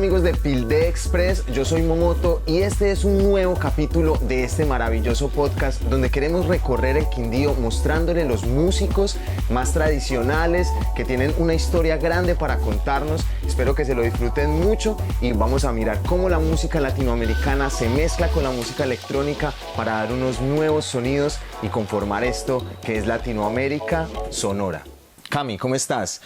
amigos de Pilde Express, yo soy Momoto y este es un nuevo capítulo de este maravilloso podcast donde queremos recorrer el Quindío mostrándole los músicos más tradicionales que tienen una historia grande para contarnos. Espero que se lo disfruten mucho y vamos a mirar cómo la música latinoamericana se mezcla con la música electrónica para dar unos nuevos sonidos y conformar esto que es Latinoamérica Sonora. Cami, ¿cómo estás?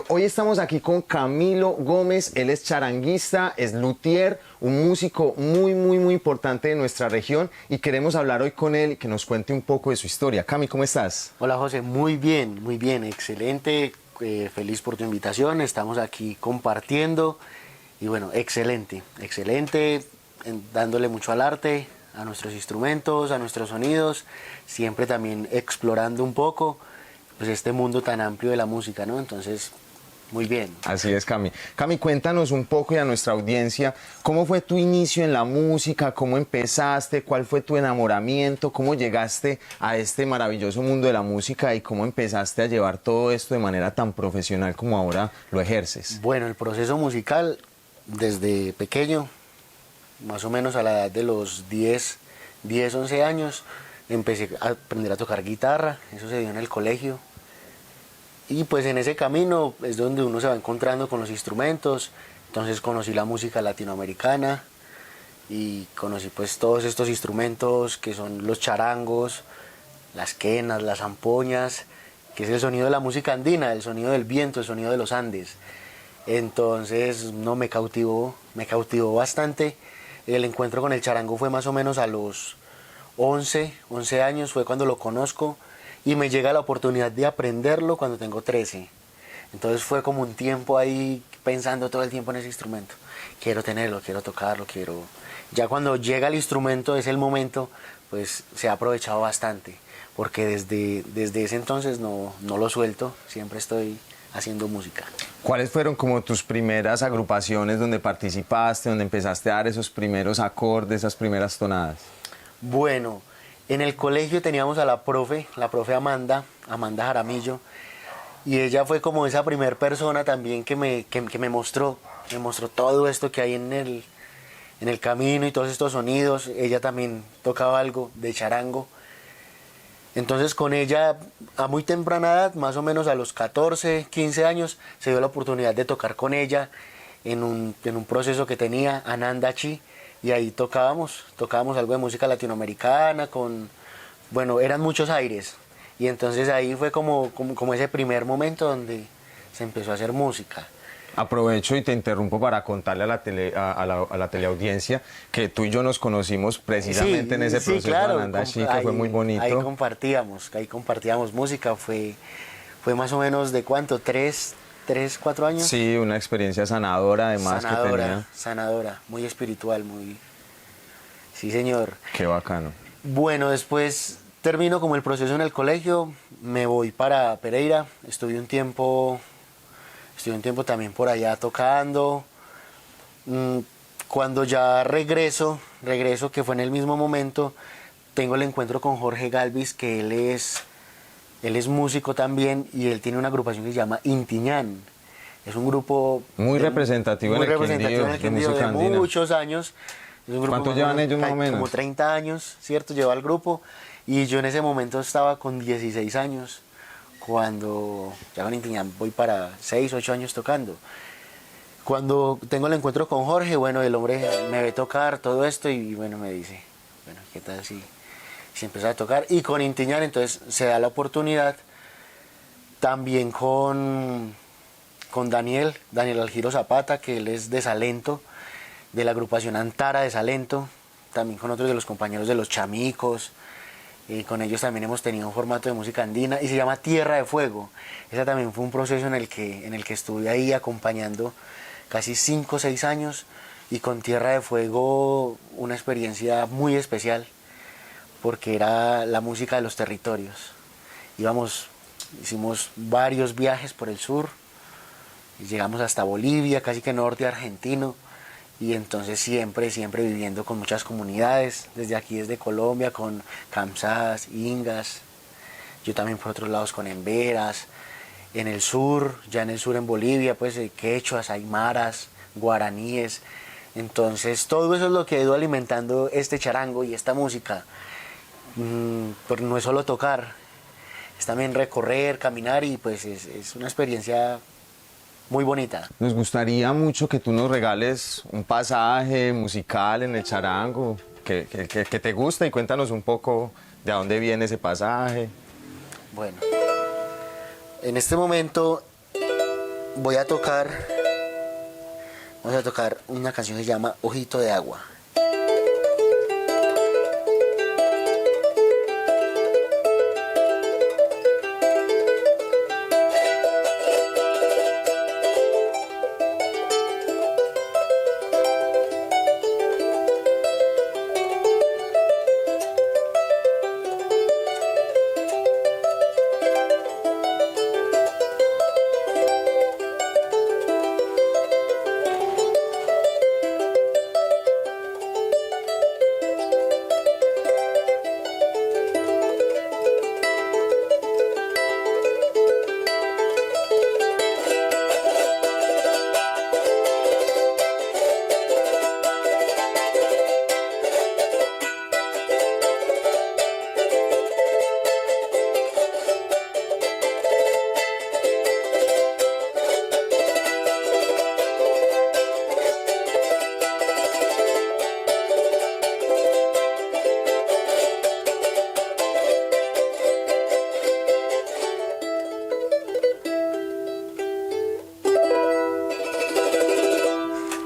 Hoy estamos aquí con Camilo Gómez, él es charanguista, es luthier, un músico muy importante de nuestra región y queremos hablar hoy con él y que nos cuente un poco de su historia. Cami, ¿cómo estás? Hola José, muy bien, excelente, feliz por tu invitación, estamos aquí compartiendo y bueno, excelente, dándole mucho al arte, a nuestros instrumentos, a nuestros sonidos, siempre también explorando un poco pues este mundo tan amplio de la música, ¿no? Entonces, muy bien. Así es, Cami. Cami, cuéntanos un poco y a nuestra audiencia, ¿cómo fue tu inicio en la música? ¿Cómo empezaste? ¿Cuál fue tu enamoramiento? ¿Cómo llegaste a este maravilloso mundo de la música y cómo empezaste a llevar todo esto de manera tan profesional como ahora lo ejerces? Bueno, el proceso musical, desde pequeño, más o menos a la edad de los 11 años, empecé a aprender a tocar guitarra, eso se dio en el colegio. Y pues en ese camino es donde uno se va encontrando con los instrumentos. Entonces conocí la música latinoamericana y conocí pues todos estos instrumentos que son los charangos, las quenas, las zampoñas, que es el sonido de la música andina, el sonido del viento, el sonido de los Andes. Entonces no, me cautivó bastante. El encuentro con el charango fue más o menos a los 11 años, fue cuando lo conozco y me llega la oportunidad de aprenderlo cuando tengo 13. Entonces fue como un tiempo ahí pensando todo el tiempo en ese instrumento. Quiero tenerlo, quiero tocarlo, quiero... Ya cuando llega el instrumento, es el momento, pues se ha aprovechado bastante, porque desde ese entonces no lo suelto, siempre estoy haciendo música. ¿Cuáles fueron como tus primeras agrupaciones donde participaste, donde empezaste a dar esos primeros acordes, esas primeras tonadas? Bueno, en el colegio teníamos a la profe Amanda Jaramillo, y ella fue como esa primer persona también que me mostró todo esto que hay en el camino y todos estos sonidos. Ella también tocaba algo de charango. Entonces con ella, a muy temprana edad, más o menos a los 14, 15 años, se dio la oportunidad de tocar con ella en un proceso que tenía Anandachi. Y ahí tocábamos algo de música latinoamericana, bueno, eran muchos aires. Y entonces ahí fue como ese primer momento donde se empezó a hacer música. Aprovecho y te interrumpo para contarle a la teleaudiencia que tú y yo nos conocimos precisamente en ese proceso claro, de Anandachi, que fue muy bonito. Ahí compartíamos música, fue más o menos de ¿cuánto? ¿3, 4 años? Sí, una experiencia sanadora además que tenía. Sanadora, muy espiritual, muy... Sí, señor. Qué bacano. Bueno, después termino como el proceso en el colegio, me voy para Pereira, estuve un tiempo también por allá tocando. Cuando ya regreso, que fue en el mismo momento, tengo el encuentro con Jorge Galvis, que él es músico también y él tiene una agrupación que se llama Intiñán. Es un grupo muy representativo en el Quindío, de muchos años. Es un grupo. ¿Cuánto llevan ellos más o menos? Como 30 años, ¿cierto? Lleva el grupo y yo en ese momento estaba con 16 años, cuando ya con Intiñán voy para 6, 8 años tocando. Cuando tengo el encuentro con Jorge, bueno, el hombre me ve tocar todo esto y bueno, me dice, bueno, ¿qué tal si empieza a tocar? Y con Intiñán entonces se da la oportunidad también con Daniel Aljiro Zapata, que él es de Salento, de la agrupación Antara de Salento, también con otros de los compañeros de Los Chamicos, y con ellos también hemos tenido un formato de música andina y se llama Tierra de Fuego. Ese también fue un proceso en el que estuve ahí acompañando casi 5 o 6 años, y con Tierra de Fuego una experiencia muy especial porque era la música de los territorios. Hicimos varios viajes por el sur, y llegamos hasta Bolivia, casi que norte argentino, y entonces siempre viviendo con muchas comunidades, desde Colombia, con Kamsás, Ingas, yo también por otros lados con Emberas, en el sur en Bolivia, pues quechuas, aymaras, guaraníes. Entonces todo eso es lo que ha ido alimentando este charango y esta música. Pero no es solo tocar, es también recorrer, caminar y pues es una experiencia muy bonita. Nos gustaría mucho que tú nos regales un pasaje musical en el charango que te gusta y cuéntanos un poco de dónde viene ese pasaje. Bueno, en este momento vamos a tocar una canción que se llama Ojito de Agua.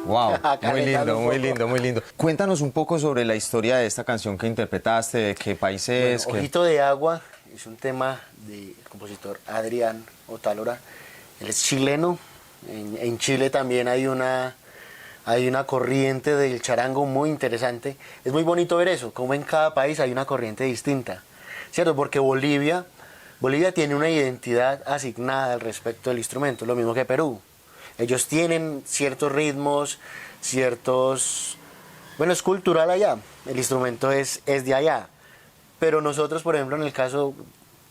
Wow, muy lindo, muy lindo, muy lindo. Cuéntanos un poco sobre la historia de esta canción que interpretaste, de qué país es. Bueno, Ojito de Agua es un tema del compositor Adrián Otálora. Él es chileno. En Chile también hay una corriente del charango muy interesante. Es muy bonito ver eso, como en cada país hay una corriente distinta, ¿cierto? Porque Bolivia tiene una identidad asignada al respecto del instrumento, lo mismo que Perú. Ellos tienen ciertos ritmos, bueno, es cultural allá, el instrumento es de allá. Pero nosotros, por ejemplo, en el caso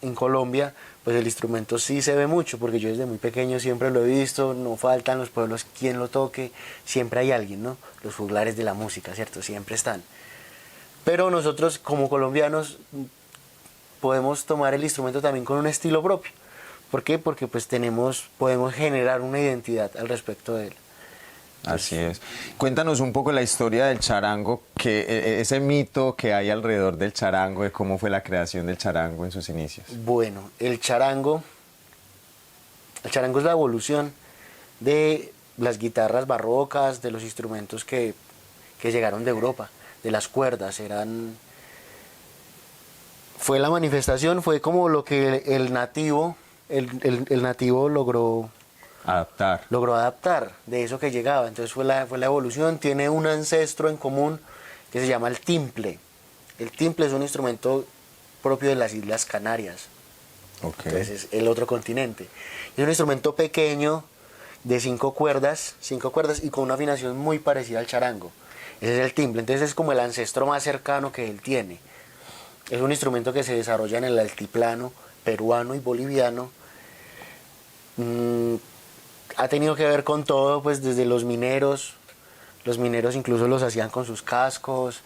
en Colombia, pues el instrumento sí se ve mucho, porque yo desde muy pequeño siempre lo he visto, no faltan los pueblos quien lo toque, siempre hay alguien, ¿no? Los juglares de la música, ¿cierto? Siempre están. Pero nosotros como colombianos podemos tomar el instrumento también con un estilo propio. ¿Por qué? Porque pues podemos generar una identidad al respecto de él. Así es. Cuéntanos un poco la historia del charango, ese mito que hay alrededor del charango, de cómo fue la creación del charango en sus inicios. Bueno, el charango es la evolución de las guitarras barrocas, de los instrumentos que llegaron de Europa, de las cuerdas, fue la manifestación, fue como lo que el nativo logró adaptar de eso que llegaba. Entonces fue la evolución. Tiene un ancestro en común que se llama el timple. El timple es un instrumento propio de las Islas Canarias. Okay. Entonces es el otro continente. Es un instrumento pequeño de 5 cuerdas y con una afinación muy parecida al charango. Ese es el timple. Entonces es como el ancestro más cercano que él tiene. Es un instrumento que se desarrolla en el altiplano peruano y boliviano. Ha tenido que ver con todo, pues desde los mineros incluso los hacían con sus cascos.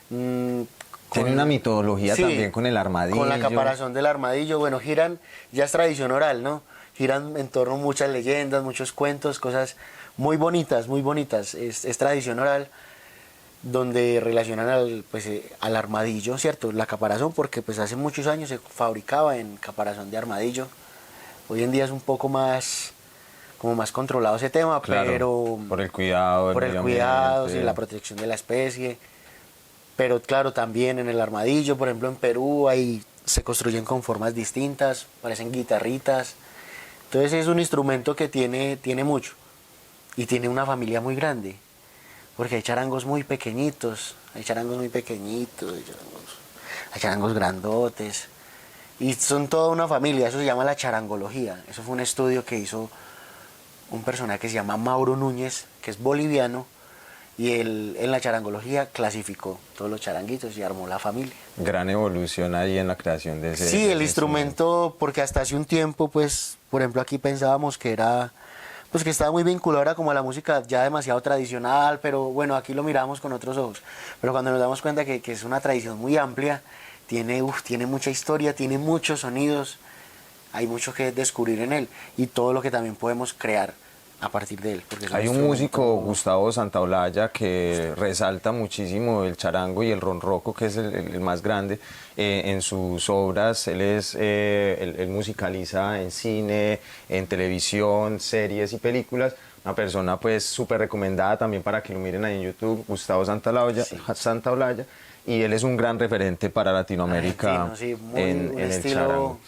Tiene una mitología también con el armadillo. Con la caparazón del armadillo, bueno, giran, ya es tradición oral, ¿no? Giran en torno a muchas leyendas, muchos cuentos, cosas muy bonitas, es tradición oral, donde relacionan al armadillo, ¿cierto? La caparazón, porque pues hace muchos años se fabricaba en caparazón de armadillo. Hoy en día es un poco más controlado ese tema, claro, pero por el cuidado, sí, la protección de la especie. Pero claro, también en el armadillo, por ejemplo en Perú, ahí se construyen con formas distintas, parecen guitarritas. Entonces es un instrumento que tiene mucho y tiene una familia muy grande. Porque hay charangos muy pequeñitos, hay charangos grandotes, y son toda una familia. Eso se llama la charangología. Eso fue un estudio que hizo un personaje que se llama Mauro Núñez, que es boliviano, y él en la charangología clasificó todos los charanguitos y armó la familia. Gran evolución ahí en la creación de ese... Sí, el instrumento, porque hasta hace un tiempo, pues, por ejemplo, aquí pensábamos que era pues que estaba muy vinculado era como a la música ya demasiado tradicional, pero bueno, aquí lo miramos con otros ojos. Pero cuando nos damos cuenta que es una tradición muy amplia, tiene mucha historia, tiene muchos sonidos, hay mucho que descubrir en él y todo lo que también podemos crear a partir de él. Porque hay un músico, Gustavo Santaolalla, que resalta muchísimo el charango y el ronroco, que es el más grande. En sus obras, él musicaliza en cine, en televisión, series y películas. Una persona pues súper recomendada también para que lo miren ahí en YouTube, Gustavo Santaolalla, sí. Santaolalla, y él es un gran referente para Latinoamérica sí, en el charango.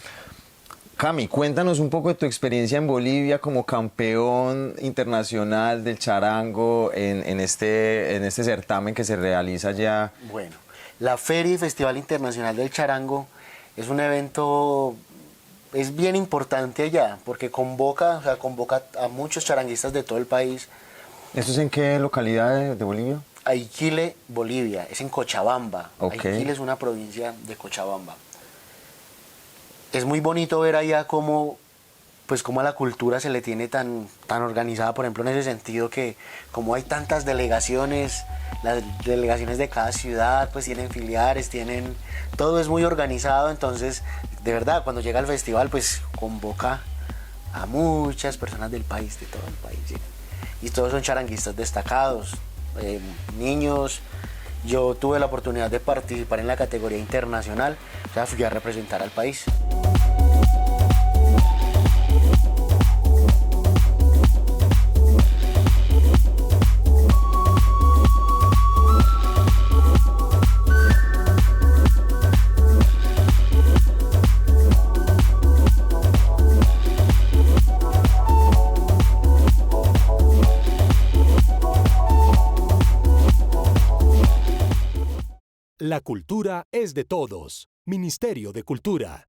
Cami, cuéntanos un poco de tu experiencia en Bolivia como campeón internacional del charango en este certamen que se realiza ya. Bueno, la Feria y Festival Internacional del Charango es un evento, es bien importante allá, porque convoca a muchos charanguistas de todo el país. ¿Esto es en qué localidad de Bolivia? Aiquile, Bolivia, es en Cochabamba. Okay. Aiquile es una provincia de Cochabamba. Es muy bonito ver allá cómo a la cultura se le tiene tan organizada, por ejemplo, en ese sentido que como hay tantas delegaciones, las delegaciones de cada ciudad pues tienen filiales, todo es muy organizado, entonces de verdad cuando llega el festival pues convoca a muchas personas del país, de todo el país, ¿sí? Y todos son charanguistas destacados, niños. Yo tuve la oportunidad de participar en la categoría internacional, o sea, fui a representar al país. La cultura es de todos. Ministerio de Cultura.